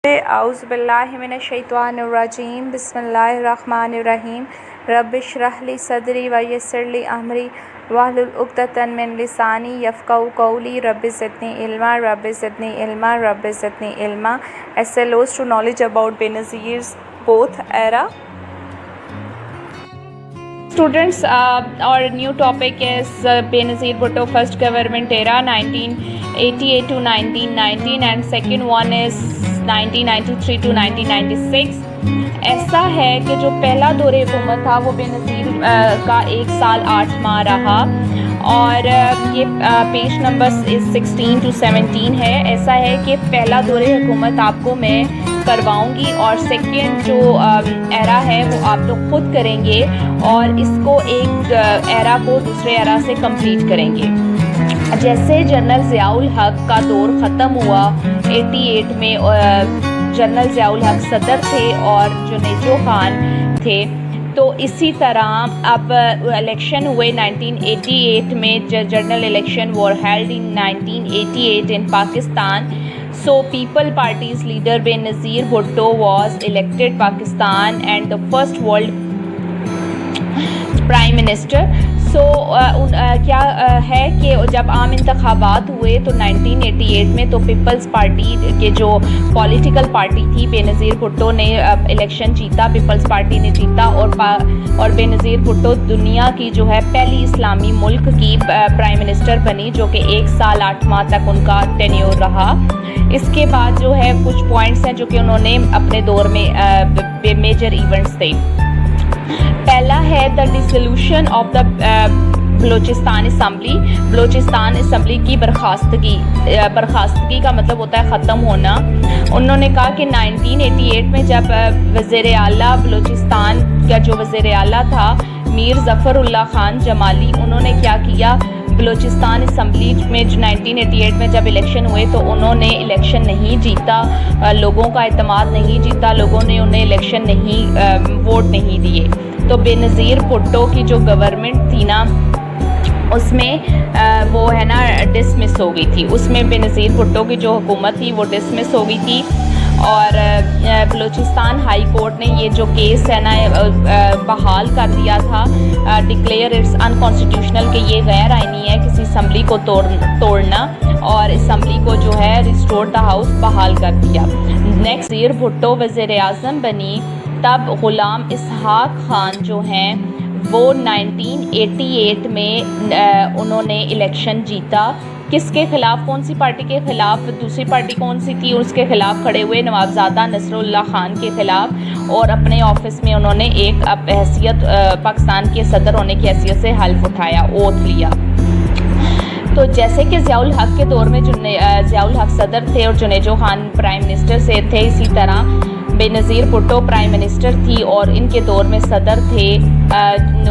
اعوذ باللہ من الشیطان الرجیم بسم اللہ الرحمن الرحیم رب اشرح لی صدری ویسر لی امری واحلل عقدۃ من لسانی یفقہوا قولی رب زدنی علما رب زدنی علما رب زدنی علما. SLOs to knowledge about Benazir's both era. Students, our new topic is Benazir Bhutto first government era 1988 to 1919 and second one is 1993 to 1996. ایسا ہے کہ جو پہلا دور حکومت تھا وہ بینظیر کا 1 سال 8 ماہ رہا اور یہ پیج نمبر 16 to 17 ہے. ایسا ہے کہ پہلا دور حکومت آپ کو میں کرواؤں گی اور سیکنڈ جو ایرا ہے وہ آپ لوگ خود کریں گے اور اس کو ایک ایرا کو دوسرے ایرا سے کمپلیٹ کریں گے. جیسے جنرل ضیاء الحق کا دور ختم ہوا 88 میں، جنرل ضیاء الحق صدر تھے اور جنیجو خان تھے، تو اسی طرح اب الیکشن ہوئے 1988 میں. General election were held in 1988 in Pakistan. So People Party's leader Benazir Bhutto was elected Pakistan and the first world Prime Minister. So کیا ہے کہ جب عام انتخابات ہوئے تو 1988 میں تو پیپلز پارٹی کے جو پولیٹیکل پارٹی تھی، بینظیر بھٹو نے الیکشن جیتا، پیپلز پارٹی نے جیتا اور بینظیر بھٹو دنیا کی جو ہے پہلی اسلامی ملک کی پرائم منسٹر بنی، جو کہ 1 سال 8 ماہ تک ان کا ٹینیور رہا. اس کے بعد جو ہے کچھ پوائنٹس ہیں جو کہ انہوں نے اپنے دور میں میجر ایونٹس تھے. پہلا ہے the dissolution of the Balochistan assembly. Balochistan assembly کی برخاستگی کا مطلب ہوتا ہے ختم ہونا. انہوں نے کہا کہ 1988 میں جب وزیر اعلیٰ بلوچستان کا جو وزیر اعلیٰ تھا میر ظفر اللہ خان جمالی، انہوں نے کیا کیا، بلوچستان اسمبلی میں جو 1988 میں جب الیکشن ہوئے تو انہوں نے الیکشن نہیں جیتا، لوگوں کا اعتماد نہیں جیتا، لوگوں نے انہیں الیکشن نہیں ووٹ نہیں دیے. تو بینظیر بھٹو کی جو گورنمنٹ تھی نا اس میں وہ ہے نا ڈسمس ہو گئی تھی، اس میں بینظیر بھٹو کی جو حکومت تھی وہ ڈسمس ہو گئی تھی اور بلوچستان ہائی کورٹ نے یہ جو کیس ہے نا بحال کر دیا تھا، ڈکلیئر اٹس انکانسٹیٹیوشنل کہ یہ غیر آئینی ہے کسی اسمبلی کو توڑنا، اور اسمبلی کو جو ہے ریسٹور دا ہاؤس بحال کر دیا. نیکسٹ بینظیر بھٹو وزیر اعظم بنی، تب غلام اسحاق خان جو ہیں وہ 1988 میں انہوں نے الیکشن جیتا. کس کے خلاف، کون سی پارٹی کے خلاف؟ دوسری پارٹی کون سی تھی اس کے خلاف کھڑے ہوئے؟ نوابزادہ نصر اللہ خان کے خلاف، اور اپنے آفس میں انہوں نے ایک حیثیت پاکستان کے صدر ہونے کی حیثیت سے حلف اٹھایا، اوتھ لیا. تو جیسے کہ ضیاء الحق کے دور میں ضیاء الحق صدر تھے اور جنیجو خان پرائم منسٹر سے تھے، اسی طرح بینظیر بھٹو پرائم منسٹر تھی اور ان کے دور میں صدر تھے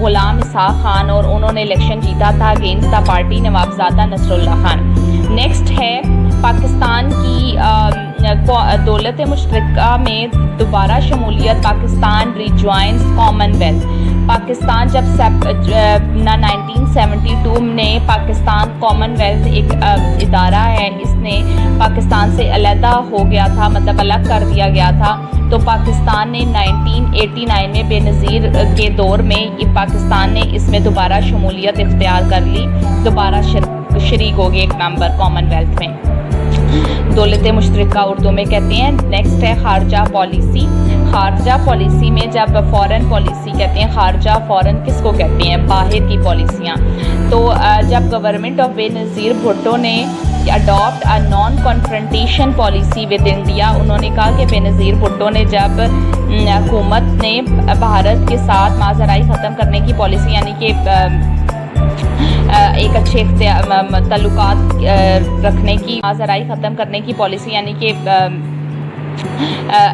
غلام اسحاق خان اور انہوں نے الیکشن جیتا تھا against the party نوابزادہ Nasr Allah Khan. Next ہے پاکستان کی دولت مشترکہ میں دوبارہ شمولیت، پاکستان ریجوائنس کامن ویلتھ. پاکستان جب 1972 میں پاکستان کامن ویلتھ ایک ادارہ ہے، اس نے پاکستان سے علیحدہ ہو گیا تھا، مطلب الگ کر دیا گیا تھا. تو پاکستان نے 1989 میں بینظیر کے دور میں پاکستان نے اس میں دوبارہ شمولیت اختیار کر لی، دوبارہ شریک ہو گئے ایک ممبر کامن ویلتھ میں. دولت مشترکہ اردو میں کہتے ہیں. نیکسٹ ہے خارجہ پالیسی. خارجہ پالیسی میں جب فورن پالیسی کہتے ہیں، خارجہ فورن کس کو کہتے ہیں؟ باہر کی پالیسیاں. تو جب گورنمنٹ آف بینظیر بھٹو نے adopt a non confrontation policy with India, انہوں نے کہا کہ بینظیر بھٹو نے جب حکومت نے بھارت کے ساتھ ماضرائی ختم کرنے کی پالیسی، یعنی کہ ایک اچھے تعلقات رکھنے کی، ماضرائی ختم کرنے کی پالیسی، یعنی کہ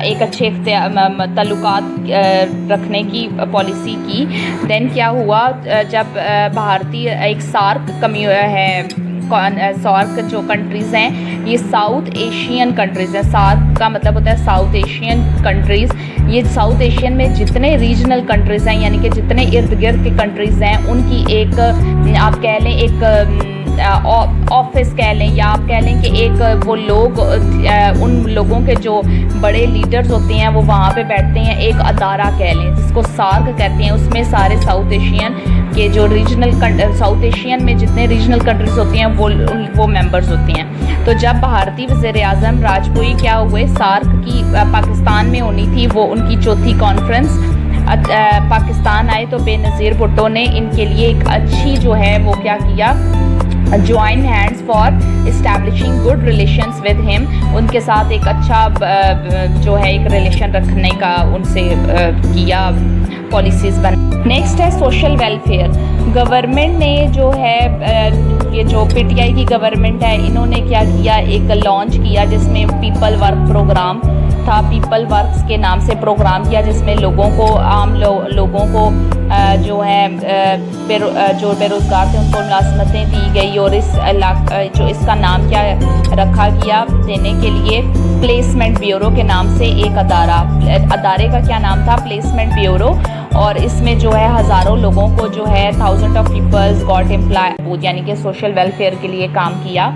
ایک اچھے تعلقات رکھنے کی پالیسی کی. دین کیا ہوا، جب بھارتی ایک سارک ہے، سارک جو کنٹریز ہیں یہ ساؤتھ ایشین کنٹریز ہیں. سارک کا مطلب ہوتا ہے ساؤتھ ایشین کنٹریز. یہ ساؤتھ ایشین میں جتنے ریجنل کنٹریز ہیں، یعنی کہ جتنے ارد گرد کے کنٹریز ہیں، ان کی ایک آپ کہہ لیں ایک آفس کہہ لیں یا آپ کہہ لیں کہ ایک وہ لوگ ان لوگوں کے جو بڑے لیڈرز ہوتے ہیں وہ وہاں پہ بیٹھتے ہیں، ایک ادارہ کہہ لیں جس کو سارک کہتے ہیں، اس میں سارے ساؤتھ ایشین کے جو ساؤتھ ایشین میں جتنے ریجنل کنٹریز ہوتی ہیں وہ ممبرز ہوتی ہیں۔ تو جب بھارتی وزیر اعظم راجپوئی کیا ہوئے سارک کی پاکستان میں ہونی تھی، وہ ان کی چوتھی کانفرنس پاکستان آئے، تو بے نظیر بھٹو نے ان کے لیے ایک اچھی جو ہے وہ کیا کیا، join hands for establishing good relations with ہم، ان کے ساتھ ایک اچھا جو ہے ایک ریلیشن رکھنے کا ان سے کیا، پالیسیز بنا۔ نیکسٹ ہے سوشل ویلفیئر۔ گورنمنٹ نے جو ہے یہ جو پی ٹی آئی کی گورنمنٹ ہے، انہوں نے کیا کیا، ایک لانچ کیا جس میں پیپل ورک پروگرام تھا، پیپل ورکس کے نام سے پروگرام کیا، جس میں لوگوں کو عام لوگوں کو جو ہے جو بے روزگار تھے ان کو ملازمتیں دی گئی، اور اس کا نام کیا رکھا گیا دینے کے لیے، پلیسمنٹ بیورو کے نام سے ایک ادارے کا کیا نام تھا، پلیسمنٹ بیورو، اور اس میں جو ہے ہزاروں لوگوں کو جو ہے thousand of peoples got employ, یعنی کہ سوشل ویلفیئر کے لیے کام کیا۔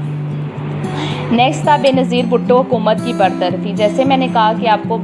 نیکسٹ تھا بے نظیر بھٹو حکومت کی برطرفی۔ جیسے میں نے کہا کہ آپ کو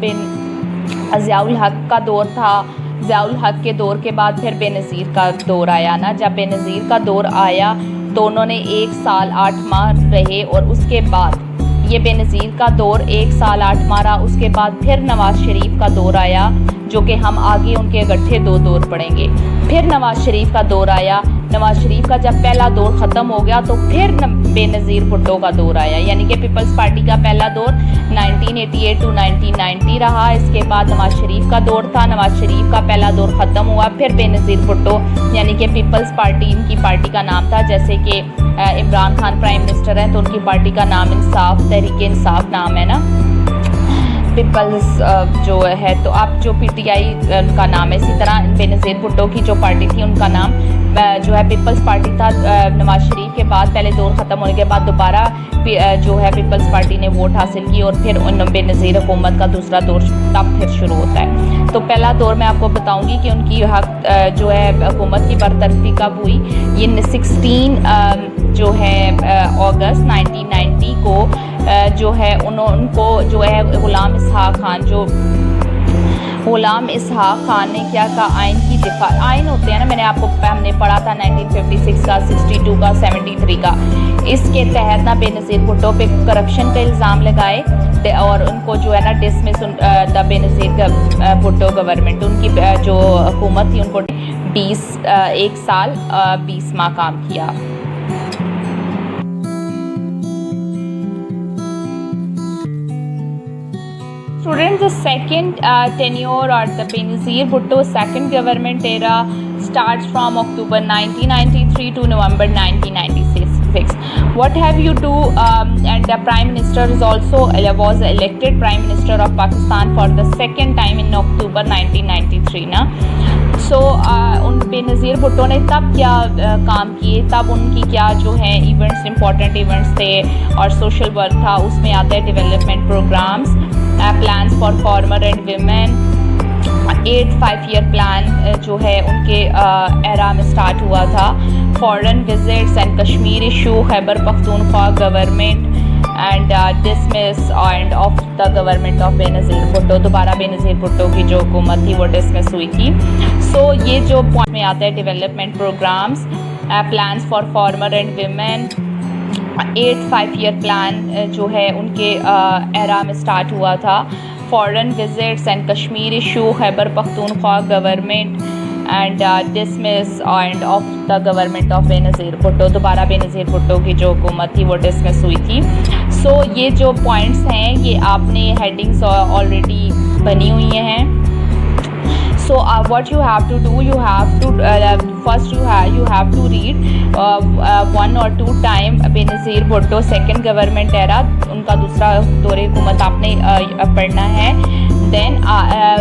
ضیاء الحق کا دور تھا، ضیاء الحق کے دور کے بعد پھر بے نظیر کا دور آیا نا۔ جب بے نظیر کا دور آیا تو انہوں نے 1 سال 8 ماہ رہے، اور اس کے بعد یہ بے نظیر کا دور 1 سال 8 ماہ رہا، اس کے بعد پھر نواز شریف کا دور آیا، جو کہ ہم آگے ان کے اکٹھے 2 دور پڑھیں گے۔ پھر نواز شریف کا دور آیا، نواز شریف کا جب پہلا دور ختم ہو گیا تو پھر بے نظیر بھٹو کا دور آیا، یعنی کہ پیپلز پارٹی کا پہلا دور 1988 ٹو 1990 رہا، اس کے بعد نواز شریف کا دور تھا، نواز شریف کا پہلا دور ختم ہوا، پھر بے نظیر بھٹو، یعنی کہ پیپلز پارٹی ان کی پارٹی کا نام تھا، جیسے کہ عمران خان پرائم منسٹر ہیں تو ان کی پارٹی کا نام انصاف، تحریک انصاف نام ہے نا، پیپلز جو ہے، تو اب جو پی ٹی آئی ان کا نام ہے، اسی طرح بے نظیر بھٹو کی جو پارٹی تھی ان کا نام جو ہے پیپلز پارٹی تھا۔ نواز شریف کے بعد پہلے دور ختم ہونے کے بعد دوبارہ جو ہے پیپلز پارٹی نے ووٹ حاصل کی، اور پھر بے نظیر حکومت کا دوسرا دور تب پھر شروع ہوتا ہے۔ تو پہلا دور میں آپ کو بتاؤں گی کہ ان کی حق جو ہے حکومت کی برطرفی کب ہوئی، یہ 16 جو ہے اگست 1990 کو جو ہے ان کو جو ہے غلام اسحاق خان نے کیا کہا، آئین کی دفاع، آئین ہوتے ہیں نا، میں نے آپ کو ہم نے پڑھا تھا 1956 کا، 62 کا، 73 کا، اس کے تحت نا بے نظیر بھٹو پہ کرپشن کا الزام لگائے، اور ان کو جو ہے نا ڈسمس بے نظیر بھٹو گورنمنٹ، ان کی جو حکومت تھی ان کو 1 سال 20 ماہ کام کیا۔ Students, the second tenure or the Benazir Bhutto second government era starts from October 1993 to November 1996. What have you do? And the Prime Minister is also was elected Prime Minister of Pakistan for the second time in October 1993. Na? So ان بے نظیر بھٹو نے تب کیا کام کیے، تب ان کی کیا جو ہے ایونٹس، امپورٹنٹ ایونٹس تھے اور سوشل ورک تھا، اس میں آتا ہے development programs, plans for farmer and women, 8 5-year plan جو ہے ان کے ایرا میں سٹارٹ ہوا تھا، foreign visits and Kashmir issue, Khyber Pakhtunkhwa government and dismiss end of the government of Benazir Bhutto, دوبارہ بے نظیر بھٹو کی جو حکومت تھی وہ ڈسمس ہوئی تھی۔ سو یہ جو پوائنٹ میں آتا ہے development programs, plans for farmer and women, 8 5-year plan جو ہے ان کے ایرا میں سٹارٹ ہوا تھا، foreign visits and Kashmir issue, Khyber Pakhtunkhwa government and dismiss end of the government of Benazir Bhutto, دوبارہ بے نظیر بھٹو کی جو حکومت تھی وہ ڈسمس ہوئی تھی۔ سو یہ جو پوائنٹس ہیں یہ آپ نے ہیڈنگس آلریڈی بنی ہوئی ہیں۔ So what you have to do, you have to first you have to read 1 or 2 time Benazir Bhutto second government era, ان کا دوسرا دور حکومت آپ نے پڑھنا ہے۔ دین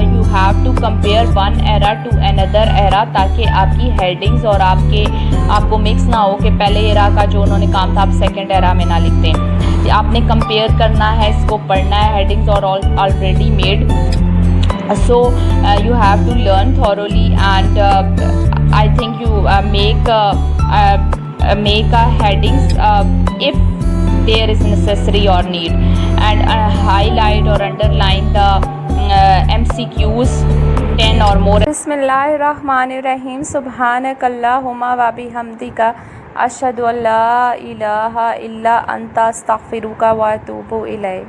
you have to compare one era to another era، تاکہ آپ کی ہیڈنگز اور آپ کو مکس نہ ہو کہ پہلے ایرا کا جو انہوں نے کام تھا آپ سیکنڈ ایرا میں نہ لکھتے ہیں، آپ نے کمپیئر کرنا ہے، اس کو پڑھنا ہے، ہیڈنگز اور already made. So you have to learn thoroughly and I think you make make a headings if there is necessary or need, and highlight or underline the MCQs 10 or more. Bismillahirrahmanirrahim. Subhanakallahumma wa bihamdika ashhadu an la ilaha illa anta astaghfiruka wa atubu ilayk.